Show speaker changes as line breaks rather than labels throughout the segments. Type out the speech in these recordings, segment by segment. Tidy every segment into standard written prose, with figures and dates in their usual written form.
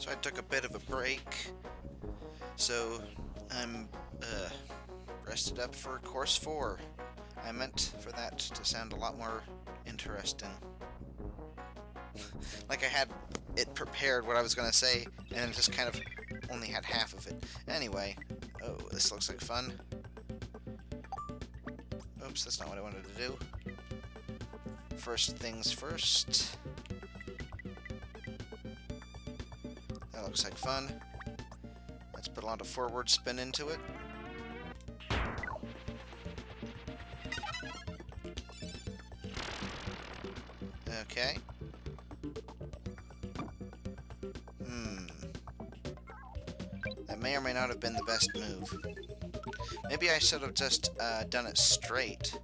So I took a bit of a break, so I'm rested up for course 4. I meant for that to sound a lot more interesting. Like I had it prepared what I was going to say, and it just kind of only had half of it. Anyway, oh, this looks like fun. Oops, that's not what I wanted to do. First things first. That looks like fun. Let's put a lot of forward spin into it. Okay. That may or may not have been the best move. Maybe I should have just done it straight.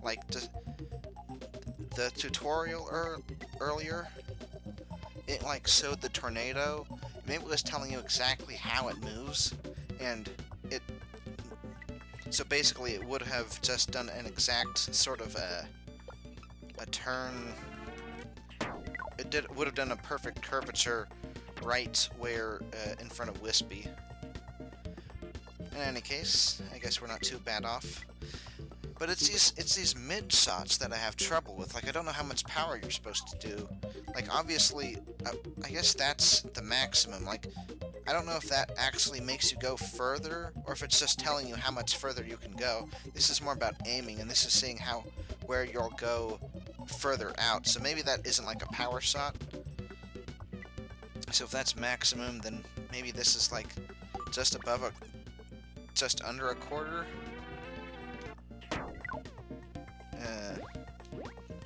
Like the tutorial earlier, it like showed the tornado. Maybe it was telling you exactly how it moves, and it... So basically it would have just done an exact sort of a turn. It would have done a perfect curvature right where in front of Wispy. In any case, I guess we're not too bad off. But it's these mid shots that I have trouble with. Like, I don't know how much power you're supposed to do. Like, obviously, I guess that's the maximum. Like, I don't know if that actually makes you go further, or if it's just telling you how much further you can go. This is more about aiming, and this is seeing where you'll go further out. So maybe that isn't like a power shot. So if that's maximum, then maybe this is like just under a quarter.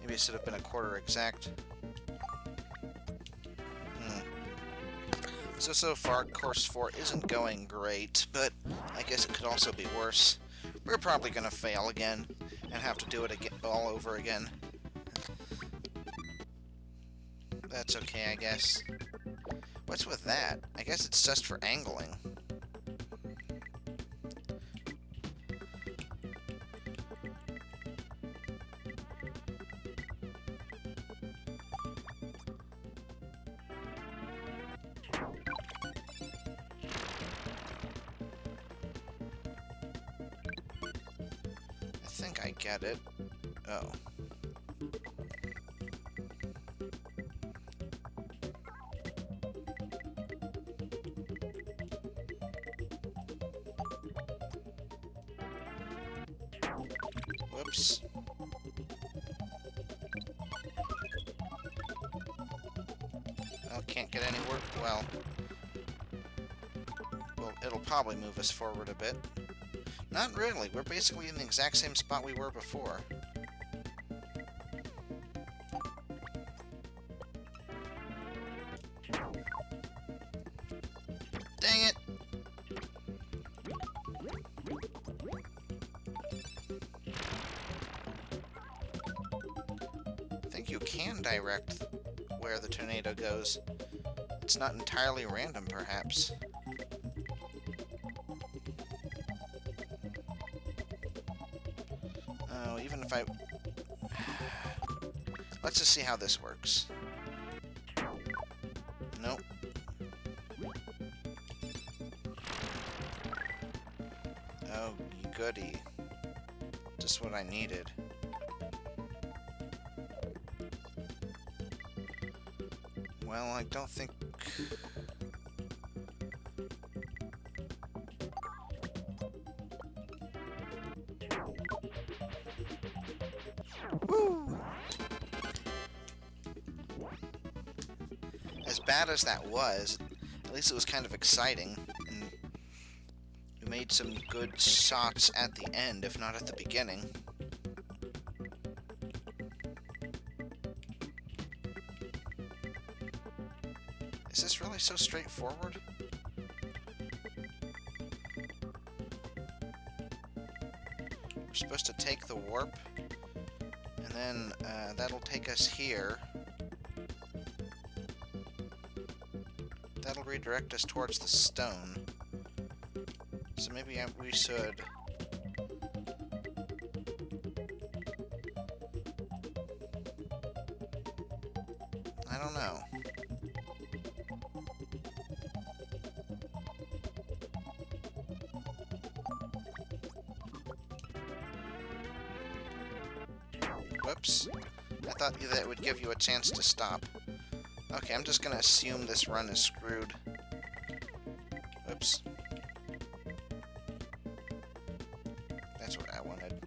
Maybe it should have been a quarter exact. So far, course 4 isn't going great, but I guess it could also be worse. We're probably going to fail again and have to do it again, all over again. That's okay, I guess. What's with that? I guess it's just for angling. I think I get it. Oh. Whoops. Oh, can't get anywhere. Well, it'll probably move us forward a bit. Not really. We're basically in the exact same spot we were before. Dang it! I think you can direct where the tornado goes. It's not entirely random, perhaps. Oh, even if I... Let's just see how this works. Nope. Oh, goody. Just what I needed. Well, I don't think... Woo! As bad as that was, at least it was kind of exciting, and we made some good shots at the end, if not at the beginning. Is this really so straightforward? We're supposed to take the warp, and then that'll take us here. That'll redirect us towards the stone. So maybe we should... I don't know. Whoops. I thought that would give you a chance to stop. Okay, I'm just gonna assume this run is screwed. Whoops. That's what I wanted.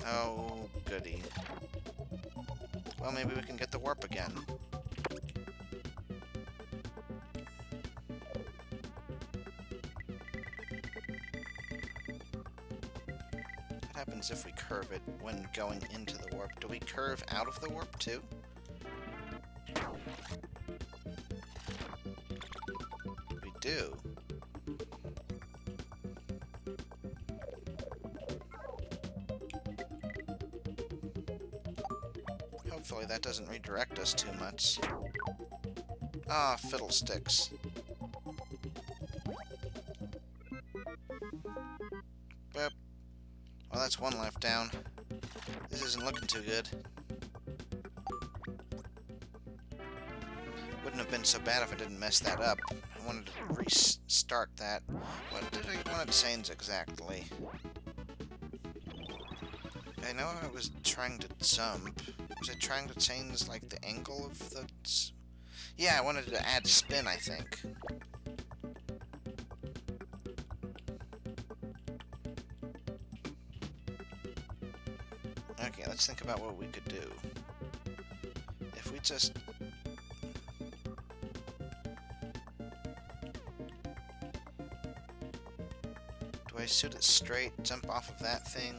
Oh, goody. Well, maybe we can get the warp again. What happens if we curve it when going into the warp? Do we curve out of the warp, too? We do. Hopefully that doesn't redirect us too much. Ah, fiddlesticks. Boop. Well, that's one life down. This isn't looking too good. Wouldn't have been so bad if I didn't mess that up. I wanted to restart that. What did I want to change exactly? I know I was trying to jump. Was I trying to change, like, the angle of the... Yeah, I wanted to add spin, I think. Okay, let's think about what we could do. If we just... Do I shoot it straight, jump off of that thing?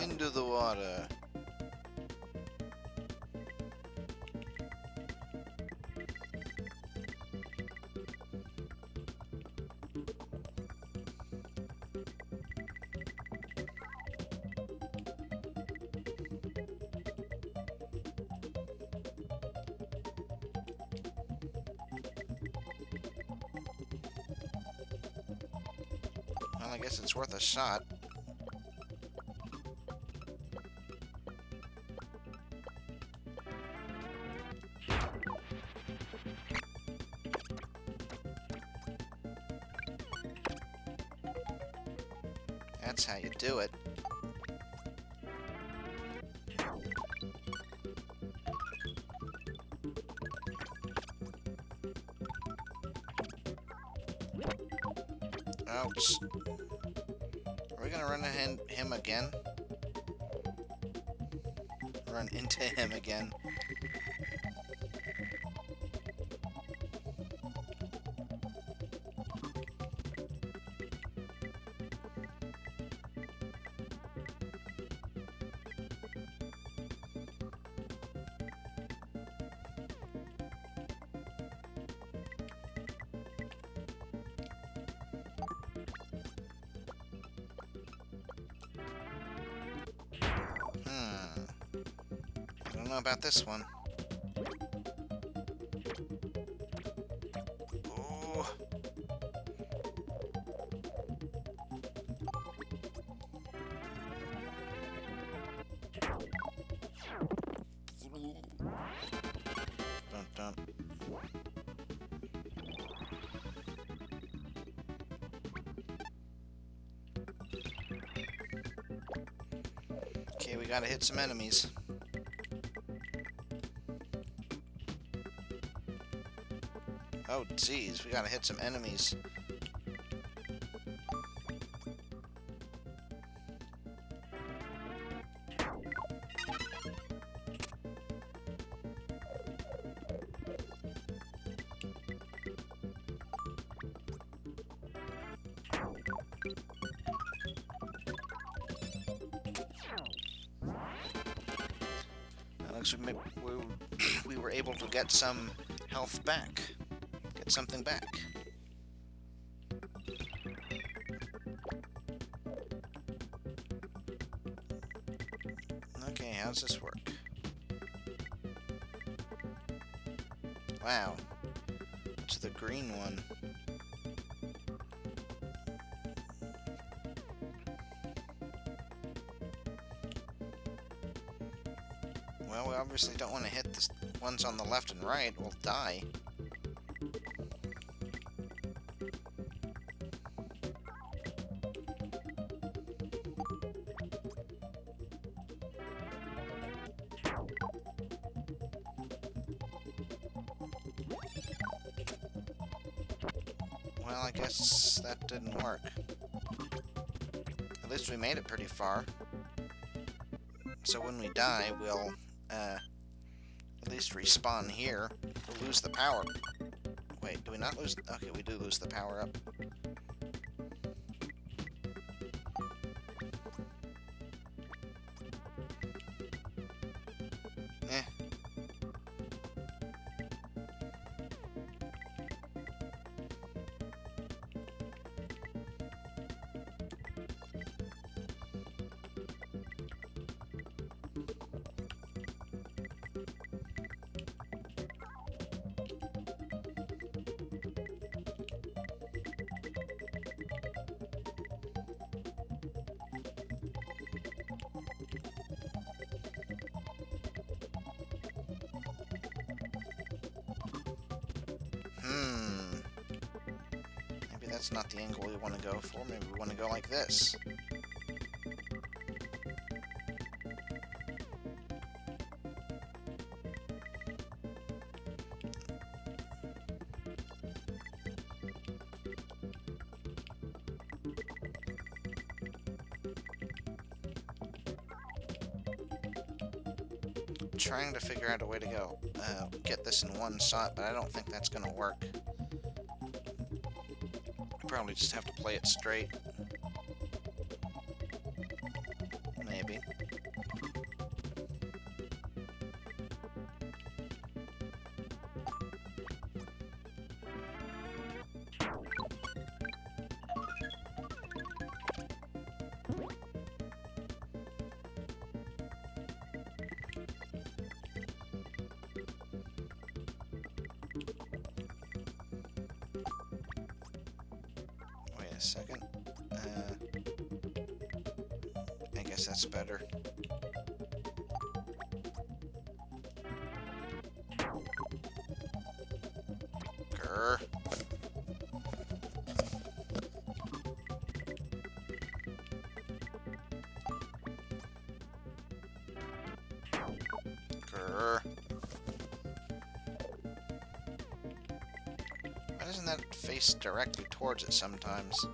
Into the water. Well, I guess it's worth a shot. That's how you do it. Ouch. Are we gonna run him again? Run into him again. I don't know about this one. Oh. Dun, dun. Okay, we gotta hit some enemies. Oh, geez, we gotta hit some enemies. Looks like we were able to get some health back. Get something back. Okay, how's this work? Wow. It's the green one. Well, we obviously don't want to hit the ones on the left and right. We'll die. Well, I guess that didn't work. At least we made it pretty far. So when we die, we'll, at least respawn here. We'll lose the power. Wait, do we not lose? Okay, we do lose the power up. Eh. Maybe that's not the angle we want to go for. Maybe we want to go like this. Trying to figure out a way to go get this in one shot, but I don't think that's gonna work. Probably just have to play it straight. Maybe. Wait a second. I guess that's better. Grr. Grr. Why doesn't that face directly towards it sometimes?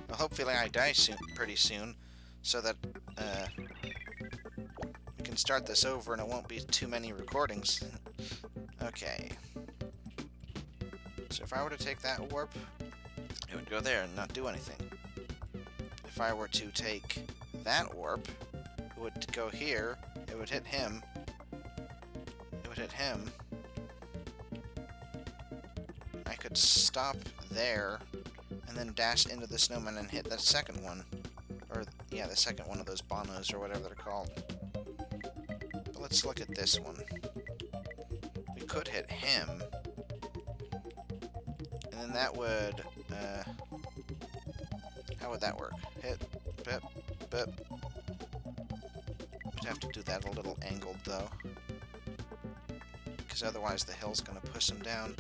Well, hopefully I die pretty soon, so that we can start this over and it won't be too many recordings. Okay. So if I were to take that warp, it would go there and not do anything. If I were to take that warp, it would go here, it would hit him, it would hit him. I could stop there, and then dash into the snowman and hit that second one. Or, yeah, the second one of those bonos, or whatever they're called. But let's look at this one. We could hit him, and then that would, how would that work? Hit, bip, bip. We'd have to do that a little angled, though. Because otherwise the hill's going to push him down.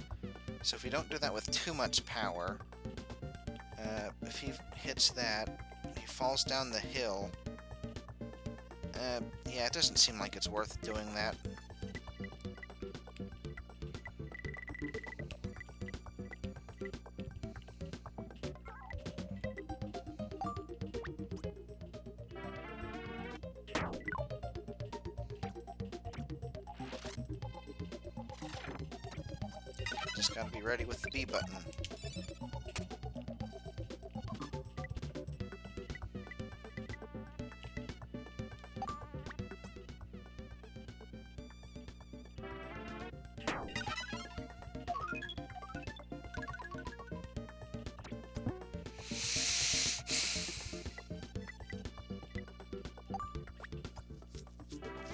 So if we don't do that with too much power, if he hits that, he falls down the hill. Yeah, it doesn't seem like it's worth doing that. Just gotta be ready with the B button.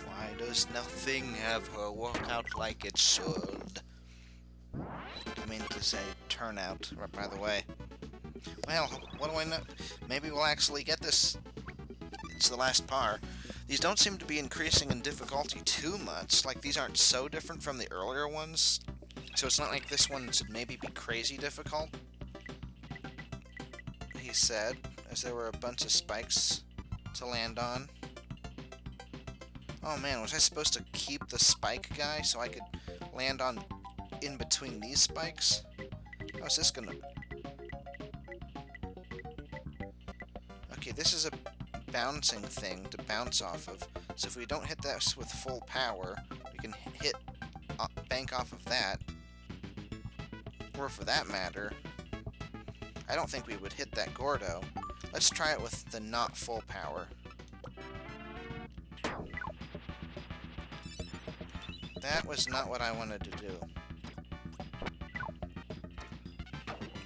Why does nothing ever work out like it should? I mean to say turnout, by the way. Well, what do I know? Maybe we'll actually get this. It's the last par. These don't seem to be increasing in difficulty too much. Like, these aren't so different from the earlier ones. So it's not like this one should maybe be crazy difficult. He said, as there were a bunch of spikes to land on. Oh man, was I supposed to keep the spike guy so I could land on in between these spikes? How's this gonna... Okay, this is a bouncing thing to bounce off of. So if we don't hit this with full power, we can hit bank off of that. Or for that matter, I don't think we would hit that Gordo. Let's try it with the not full power. That was not what I wanted to do.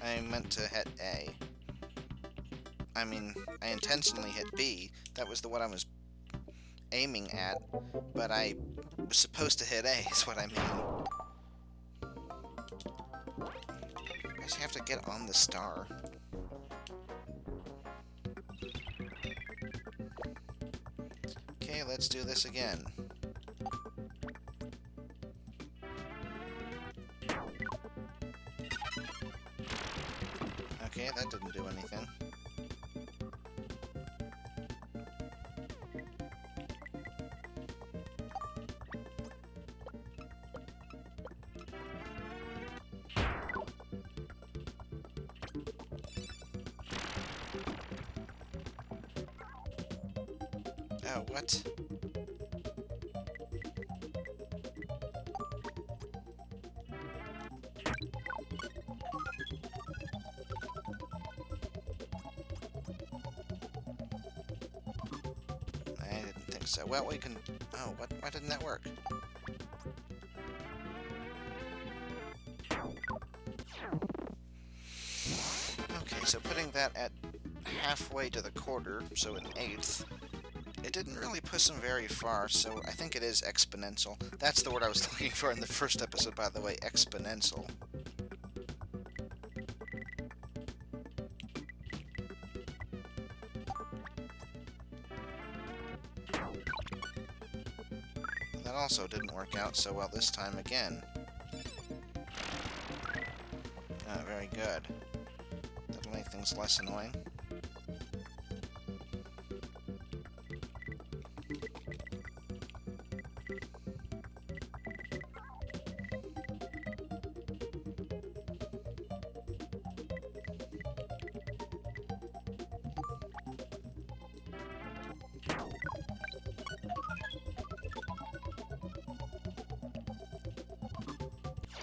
I meant to hit A. I mean, I intentionally hit B. That was the what I was aiming at, but I was supposed to hit A, is what I mean. I just have to get on the star. Okay, let's do this again. Okay, that didn't do anything. Oh, what? I didn't think so. Well, we can... Oh, what? Why didn't that work? Okay, so putting that at halfway to the quarter, so an eighth, it didn't really push him very far, so I think it is exponential. That's the word I was looking for in the first episode, by the way, exponential. That also didn't work out so well this time again. Very good. That'll make things less annoying.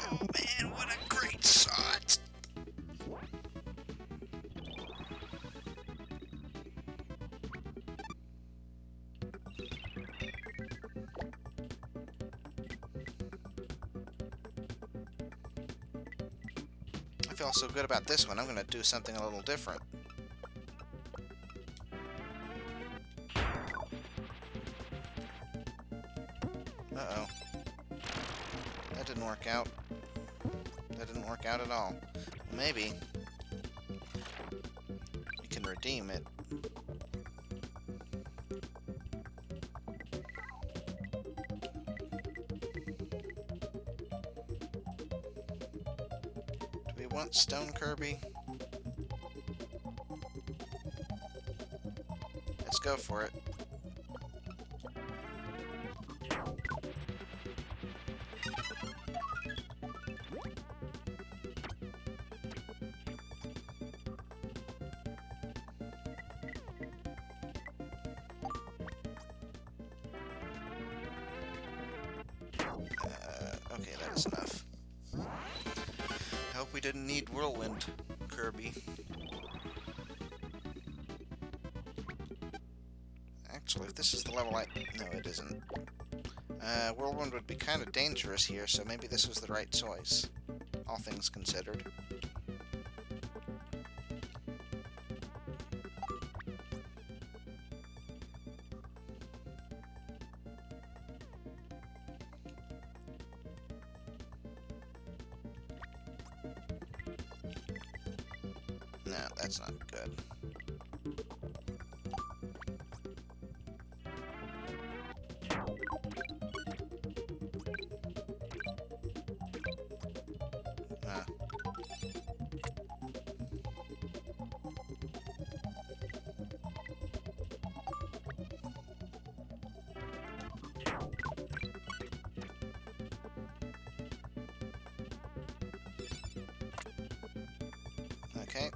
Oh man, what a great shot! I feel so good about this one, I'm gonna do something a little different. Uh-oh. That didn't work out. That didn't work out at all. Maybe we can redeem it. Do we want Stone Kirby? Let's go for it. Okay, that is enough. didn't need Whirlwind, Kirby. Actually, if this is the level I... No, it isn't. Whirlwind would be kind of dangerous here, so maybe this was the right choice. All things considered. No, that's not good. Okay.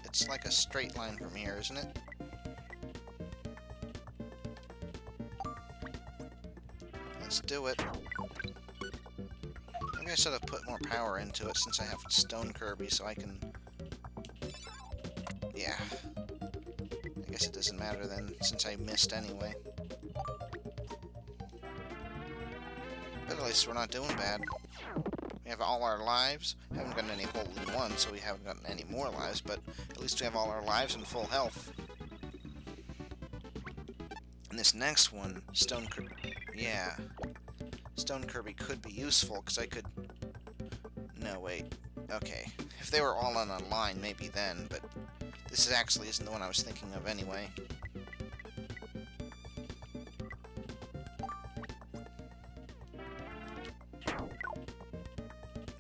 It's like a straight line from here, isn't it? Let's do it. Maybe I should have put more power into it since I have Stone Kirby, so I can... Yeah. I guess it doesn't matter then, since I missed anyway. But at least we're not doing bad. We have all our lives. Haven't gotten any hole in one, so we haven't gotten any more lives, but at least we have all our lives and full health. And this next one, Stone Kirby... Yeah. Stone Kirby could be useful, because I could... No, wait. Okay. If they were all on a line, maybe then, but this actually isn't the one I was thinking of anyway.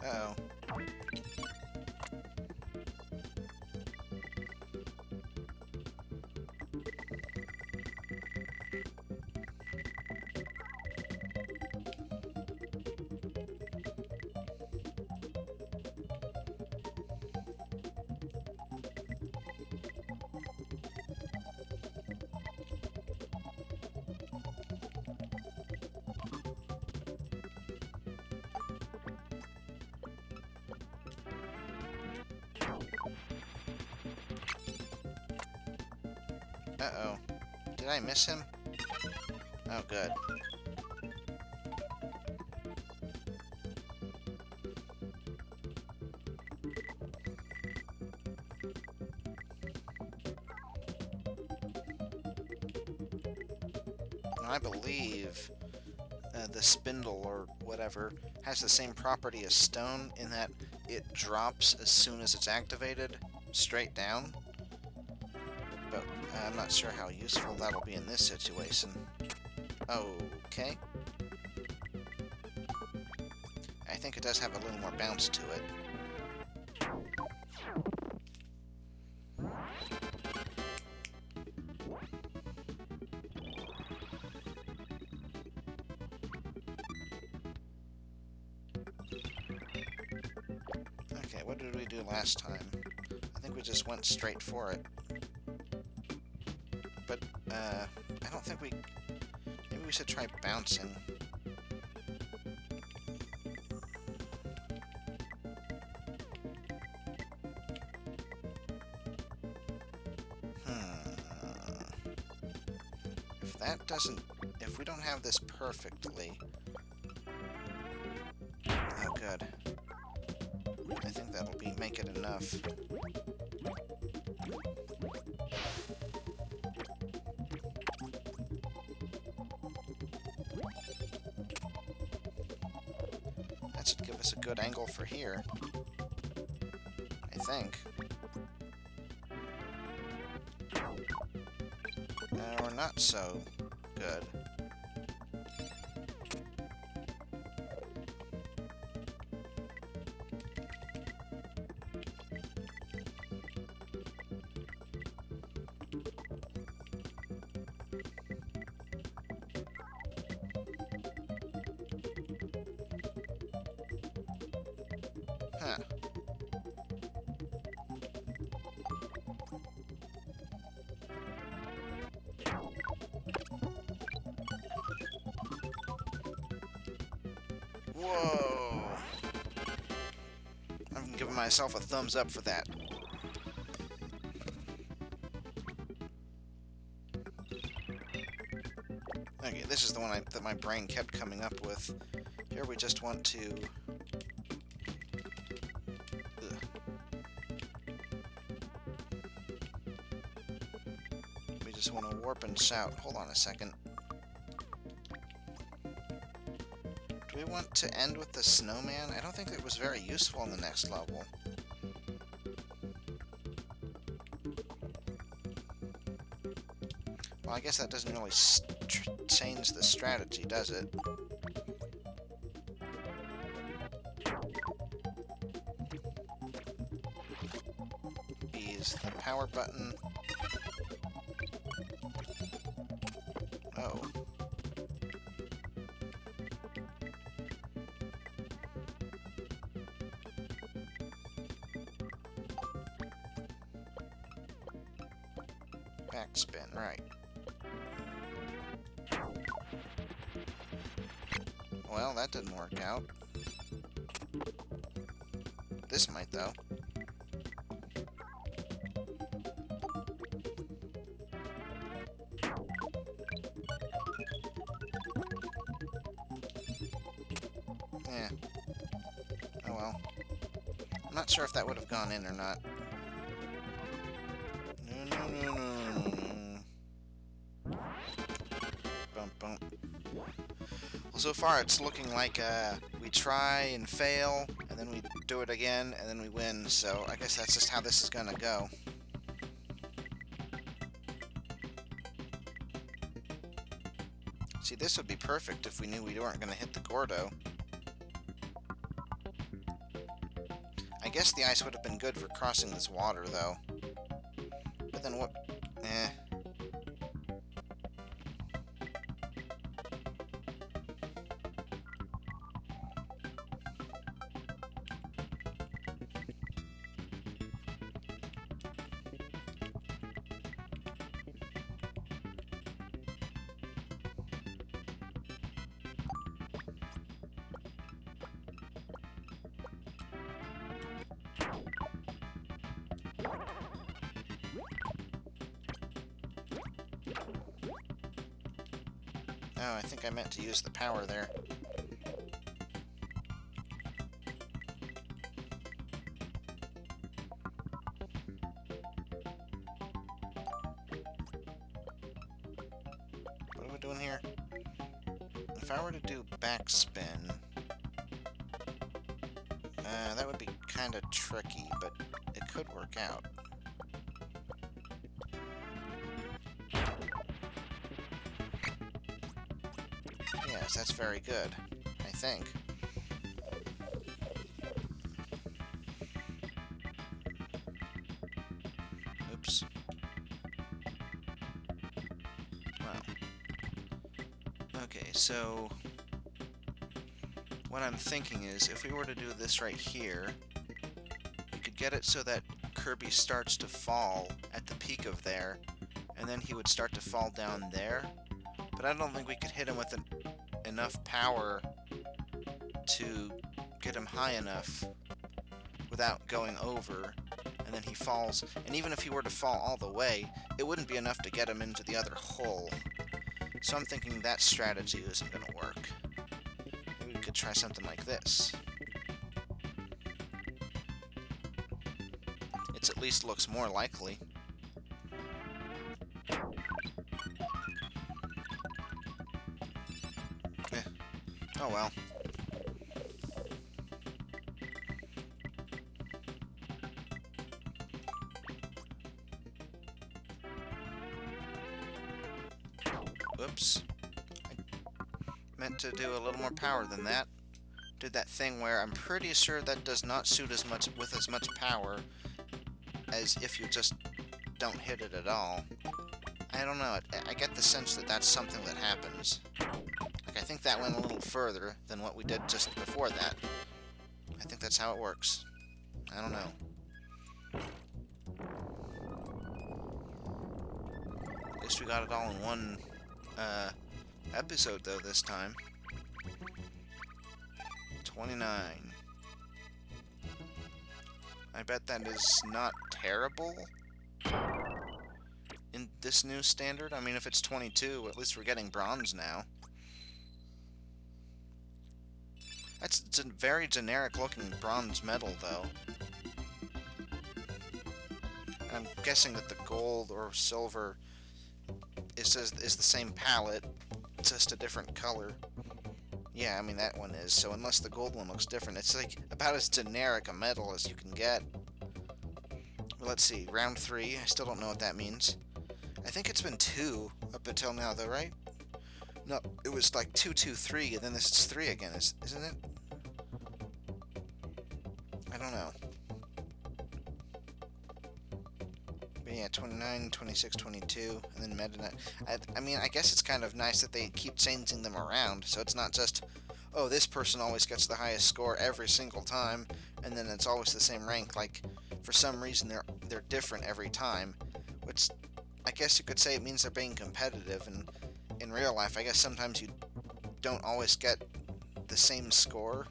Uh-oh. Uh-oh. Did I miss him? Oh, good. Now, I believe the spindle, or whatever, has the same property as stone in that it drops as soon as it's activated, straight down. But I'm not sure how useful that'll be in this situation. Okay. I think it does have a little more bounce to it. Okay, what did we do last time? I think we just went straight for it. But, I don't think we... Maybe we should try bouncing. If that doesn't... If we don't have this perfectly... Oh, good. I think that'll make it enough. That should give us a good angle for here. I think. Or not so good. Huh. Whoa! myself a thumbs up for that. Okay, this is the one that my brain kept coming up with. Here we just want to... Ugh. We just want to warp and shout. Hold on a second. Do we want to end with the snowman? I don't think it was very useful in the next level. Well, I guess that doesn't really change the strategy, does it? B is the power button. Oh. Backspin, right. Well, that didn't work out. This might, though. Yeah. Oh well. I'm not sure if that would have gone in or not. Well, so far it's looking like we try and fail, and then we do it again, and then we win, so I guess that's just how this is gonna go. See, this would be perfect if we knew we weren't gonna hit the Gordo. I guess the ice would have been good for crossing this water, though. But then what... Eh. Oh, I think I meant to use the power there. What are we doing here? If I were to do backspin... that would be kind of tricky, but it could work out. Yes, that's very good, I think. Oops. Wow. Okay, so... what I'm thinking is, if we were to do this right here, we could get it so that Kirby starts to fall at the peak of there, and then he would start to fall down there. But I don't think we could hit him with enough power to get him high enough without going over, and then he falls. And even if he were to fall all the way, it wouldn't be enough to get him into the other hole. So I'm thinking that strategy isn't going to work. Maybe we could try something like this. It at least looks more likely. Oh well. Whoops. I meant to do a little more power than that. Did that thing where I'm pretty sure that does not suit as much with as much power as if you just don't hit it at all. I don't know. I get the sense that that's something that happens. I think that went a little further than what we did just before that. I think that's how it works. I don't know. At least we got it all in one episode, though, this time. 29. I bet that is not terrible in this new standard. I mean, if it's 22, at least we're getting bronze now. That's a very generic-looking bronze medal, though. I'm guessing that the gold or silver is the same palette, just a different color. Yeah, I mean, that one is. So unless the gold one looks different, it's like about as generic a medal as you can get. Well, let's see. Round 3. I still don't know what that means. I think it's been 2 up until now, though, right? No, it was like 2, 2, 3, and then this is 3 again, isn't it? I don't know. But yeah, 29, 26, 22, and then Meta Knight. I mean, I guess it's kind of nice that they keep changing them around, so it's not just, oh, this person always gets the highest score every single time, and then it's always the same rank. Like, for some reason, they're different every time, which I guess you could say it means they're being competitive, and in real life, I guess sometimes you don't always get the same score.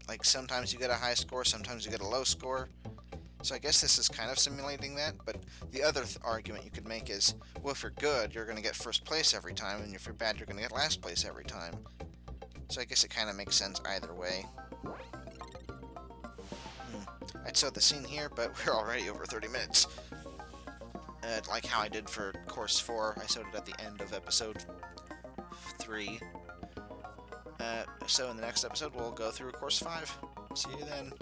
Like, sometimes you get a high score, sometimes you get a low score. So I guess this is kind of simulating that, but the other argument you could make is, well, if you're good, you're going to get first place every time, and if you're bad, you're going to get last place every time. So I guess it kind of makes sense either way. I'd set the scene here, but we're already over 30 minutes. Like how I did for Course 4, I sewed it at the end of Episode 3. So in the next episode, we'll go through Course 5. See you then.